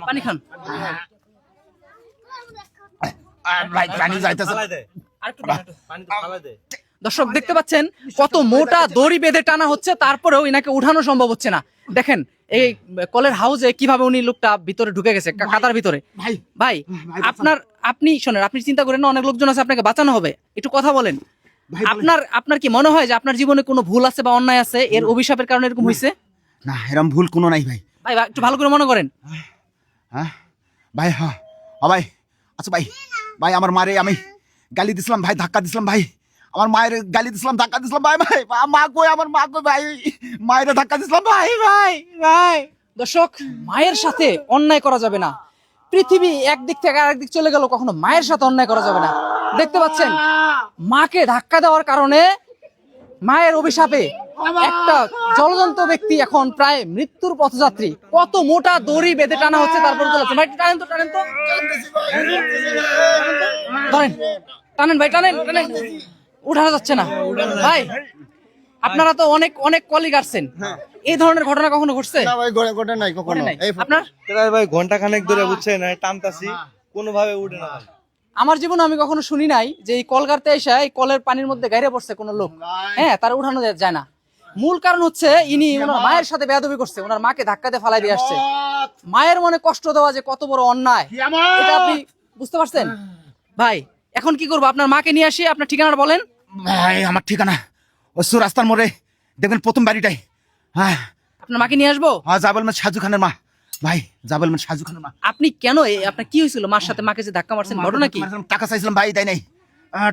পানি খান। ভাই পানি যাইতেছে। দর্শক দেখতে পাচ্ছেন কত মোটা দড়ি বেঁধে টানা হচ্ছে, তারপরেও ইনাকে উঠানো সম্ভব হচ্ছে না। দেখেন এই কলের হাউসে কিভাবে উনি লোকটা ভিতরে ঢুকে গেছে কাদার ভিতরে। ভাই ভাই আপনি শোনেন, আপনি চিন্তা করেন না অনেক লোকজন আছে, আপনাকে বাঁচানো হবে, একটু কথা বলেন। আপনার কি মনে হয় যে আপনার জীবনে কোনো ভুল আছে বা অন্যায় আছে, এর অভিশাপের কারণে এরকম হয়েছে? না, এরকম ভুল কোনো নাই ভাই। ভাই একটু ভালো করে মনে করেন। হ্যাঁ ভাই, হ্যাঁ ভাই। আচ্ছা ভাই, ভাই আমার মারে আমি গালি দিছিলাম ভাই, ধাক্কা দিছিলাম ভাই, আমার মায়ের গালি দিছিলাম, ধাক্কা দিছিলাম ভাই। ভাই মা কই, আমার মা কই ভাই, মায়ের ধাক্কা দিছিলাম ভাই। ভাই ভাই দর্শক, মায়ের সাথে অন্যায় করা যাবে না। পৃথিবী একদিক থেকে আরেক দিক চলে গেল, কখনো মায়ের সাথে অন্যায় করা যাবে না। দেখতে পাচ্ছেন মাকে ধাক্কা দেওয়ার কারণে, মায়ের অভিশাপে একটা জলজন্ত ব্যক্তি এখন প্রায় মৃত্যুর পথযাত্রী। কত মোটা দড়ি বেঁধে টানা হচ্ছে, তারপরে চলেছে। ভাই টানেন তো, টানেন তো, ধরেন, টানেন ভাই, টানেন টানেন, উঠানো যাচ্ছে না ভাই। আপনারা তো অনেক অনেক কলিগ আসছেন, এই ধরনের ঘটনা কখনো ঘটছে? না ভাই, ঘটে নাই কখনো। আপনার ভাই ঘন্টা খানেক ধরে বুঝছেন টানতাছি, কোনোভাবে উঠে না। আমার জীবনে আমি কখনো শুনি নাই যে এই কল গাড়তে এসে এই কলের পানির মধ্যে গাইরে পড়ছে কোনো লোক, হ্যাঁ, তার উঠানো যায় না। মূল কারণ হচ্ছে ইনি ওনার মায়ের সাথে বেয়াদবি করছে, ওনার মাকে ধাক্কা দিয়ে ফালাই দিয়ে আসছে। মায়ের মনে কষ্ট দেওয়া যে কত বড় অন্যায়, এটা আপনি বুঝতে পারছেন? ভাই এখন কি করবো? আপনার মাকে নিয়ে আসি, আপনার ঠিকানাটা বলেন। ভাই আমার ঠিকানা ওই রাস্তার মোড়ে, দেখবেন প্রথম বাড়িটাই। হ্যাঁ, আপনার মাকে নিয়ে আসবো। হ্যাঁ, জাবেল মেট সাজু খানের মা ভাই, জাবেল মেট সাজু খানের মা। আপনি কেন, আপনার কি হয়েছিল মার সাথে? মাকে যে ধাক্কা মারছেন, ঘটনা কি? টাকা চাইছিলাম ভাই, তাই নাই।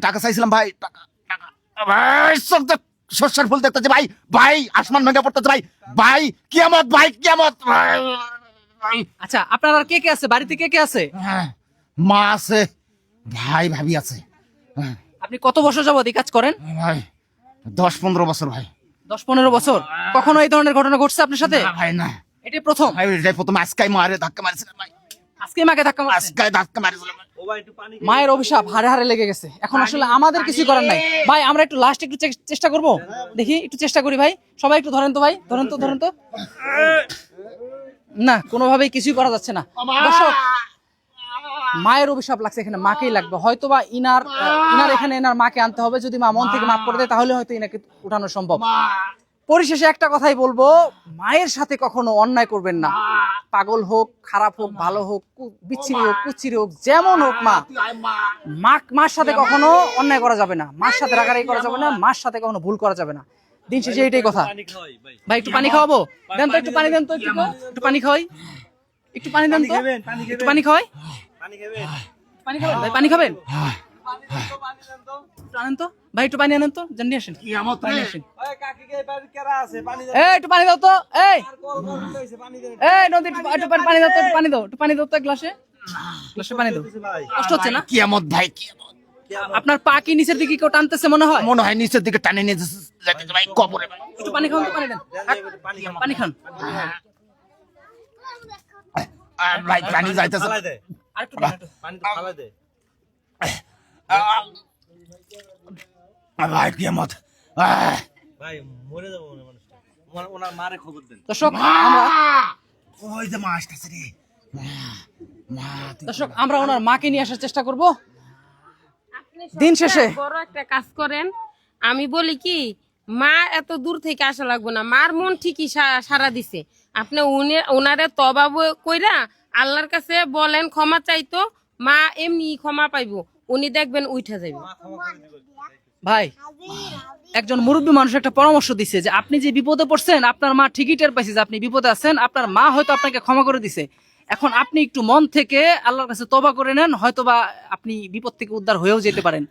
টাকা চাইছিলাম ভাই, টাকা টাকা ভাই, সব শস্যের ফুল দেখতেছে ভাই। ভাই আসমান ভেঙে পড়তেছে ভাই। ভাই কিয়ামত, ভাই কিয়ামত ভাই। আচ্ছা, আপনার আর কে কে আছে বাড়িতে? কে কে আছে? হ্যাঁ, মা আছে, ভাই ভাবি আছে। হ্যাঁ আপনি কত বছর যাবত এই কাজ করেন? ভাই 10-15 বছর ভাই। 10-15 বছর? কখনো এই ধরনের ঘটনা ঘটছে আপনার সাথে? না ভাই না, এটাই প্রথম? ভাই এটাই প্রথম। আজকাই মারে ধাক্কা মারছিলাম ভাই, আজকে মাকে ধাক্কা মারছেন? আজকাই ধাক্কা মারছিলাম ভাই। মায়ের অভিশাপ হারে হারে লেগে গেছে, এখন আসলে আমাদের কিছু করার নাই ভাই। আমরা একটু লাস্ট একটু চেষ্টা করব, দেখি একটু চেষ্টা করি ভাই। সবাই একটু ধরেন তো ভাই, ধরেন তো, ধরেন তো। না, কোনোভাবেই কিছুই করা যাচ্ছে না। দর্শক, মায়ের অভিশাপ লাগছে, এখানে মাকেই লাগবে। হয়তো বা ইনার এখানে এনার মাকে আনতে হবে, যদি মা মন থেকে মাফ করে দেয় তাহলে হয়তো ইনাকে উঠানো সম্ভব। পরিশেষে একটা কথাই বলবো, মায়ের সাথে কখনো অন্যায় করবেন না। পাগল হোক, খারাপ হোক, ভালো হোক, বিচ্ছিরি হোক, কুচ্ছিরি হোক, যেমন হোক, মার সাথে কখনো অন্যায় করা যাবে না, মার সাথে রাগারাগি করা যাবে না, মার সাথে কখনো ভুল করা যাবে না। দিন শেষে এইটাই কথা। ভাই একটু পানি খাওয়াবো, দেন তো, একটু পানি দেন তো, একটু পানি খাওয়াই, একটু পানি দেন তো, একটু পানি খাওয়াই, পানি খাবেন ভাই? পানি খাবেন? আনেন তো ভাই, একটু পানি আনেন তো, জানি আসেন। পানি আসেন, একটু পানি দাও তো, এই নদী, একটু পানি দাও তো, একটু পানি দাও, একটু পানি দাও তো, গ্লাসে পানি দাও। কষ্ট হচ্ছে না? কিয়ামত ভাই, কিয়ামত। আপনার পা কি নিচের দিকে কেউ টানতেছে মনে হয়? মনে হয় নিচের দিকে টানে নিয়ে যাচ্ছে ভাই, কবরে ভাই। একটু পানি খান তো, পানি দেন, পানি খান। ভাই পানি যাইতেছে। আরেকটু ভাই কিয়ামত ভাই মরে যাবো মানুষটা, ওনার মারে খবর দেন। দর্শক, আমরা ওই যে মা আসতেছে রে, মা দর্শক আমরা ওনার মাকে নিয়ে আসার চেষ্টা করব। দিন শেষে বড় একটা কাজ করেন, আমি বলি কি, মা এত দূর থেকে আসা লাগবে না, মার মন ঠিকই সারা দিছে। আপনি ওনারে তবা কইরা আল্লাহর কাছে বলেন ক্ষমা চাইতো, মা এমনি ক্ষমা পাইবো, উনি দেখবেন উঠা যাইব। ভাই একজন মুরব্বী মানুষ একটা পরামর্শ দিছে যে আপনি যে বিপদে পড়ছেন, আপনার মা ঠিকই টের পাইছে যে আপনি বিপদে আছেন, আপনার মা হয়তো আপনাকে ক্ষমা করে দিছে। এখন আপনি একটু মন থেকে আল্লাহর কাছে তওবা করে নেন, হয়তোবা আপনি বিপদ থেকে উদ্ধার হয়েও যেতে পারেন।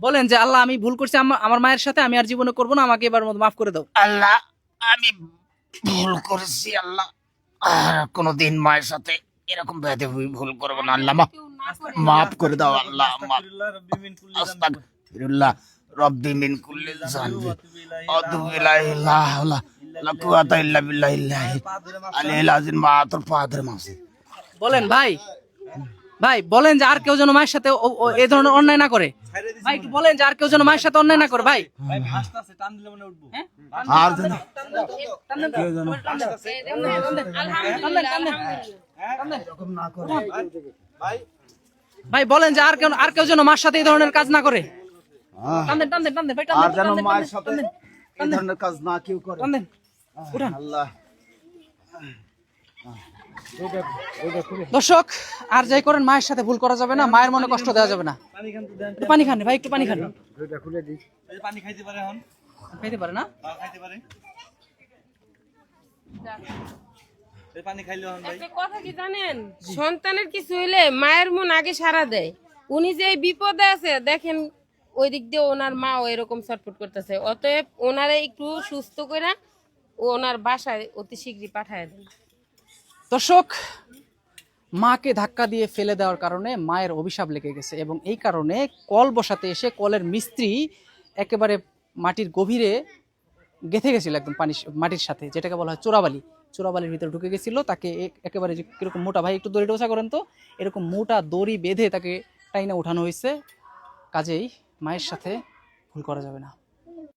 বলেন যে আল্লাহ, আমি ভুল করছি আমার মায়ের সাথে, আমি আর জীবনে করবো না, আমাকে এবার মতো মাফ করে দাও। আল্লাহ আমি ভুল করেছি আল্লাহ, আর কোনদিন মায়ের সাথে এরকম ভুল করবো না আল্লাহ, মাফ করে দাও আল্লাহ। আস্তাগফিরুল্লাহ রব্বি মিন কুল্লি যানবি আতুবু ইলাইহি লা হাওলা লা কুওয়াতা ইল্লা বিল্লাহিল আলিয়্যিল আযীম। মা তোর পা ধরে মাফ। বলেন ভাই, ভাই বলেন যে আর কেউ যেন মায়ের সাথে এই ধরনের অন্যায় না করে। ভাই একটু বলেন যে আর কেউ যেন মায়ের সাথে অন্যায় না করে। ভাই ভাই ভাসতে আছে, টান দিলে মনে উঠবো। হ্যাঁ? আর যেন ভাই ভাই বলেন যে আর কেউ যেন মার সাথে এই ধরনের কাজ না করে। টান দেন ভাই টান আর দেন, যেন টান দেন, মায়ের টান সাথে দেন, এই ধরনের কাজ না কেউ করে। টান দেন। উঠান। আল্লাহ দর্শক আর যাই করেন মায়ের সাথে ভুল করা যাবে না, মায়ের মনে কষ্ট দেওয়া যাবে না। পানি খান তো দেন। একটু পানি খান ভাই, একটু পানি খান। এই যে পানি খাইতে পারে এখন? খাইতে পারে না? খাইতে পারে। এই পানি খাইলো এখন ভাই। একটা কথা কি জানেন, সন্তানের কিছু হইলে মায়ের মন আগে সাড়া দেয়। উনি যে এই বিপদে আছে দেখেন, ওই দিক দিয়ে ওনার মাও এরকম ছটফট করতেছে। অতএব ওনারে একটু সুস্থ করে ওনার বাসায় অতি শীঘ্রই পাঠায় দেন। দর্শক মাকে ধাক্কা দিয়ে ফেলে দেওয়ার কারণে মায়ের অভিশাপ লেগে গেছে এবং এই কারণে কল বসাতে এসে কলের মিস্ত্রি একেবারে মাটির গভীরে গেঁথে গেছিল একদম মাটির সাথে, যেটাকে বলা হয় চোরাবালির ভিতরে ঢুকে গেছিল। তাকে একেবারে যে কিরকম মোটা, ভাই একটু দড়িটা ওঠা করেন তো, এরকম মোটা দড়ি বেঁধে তাকে টাইনা উঠানো হয়েছে। কাজেই মায়ের সাথে ভুল করা যাবে না।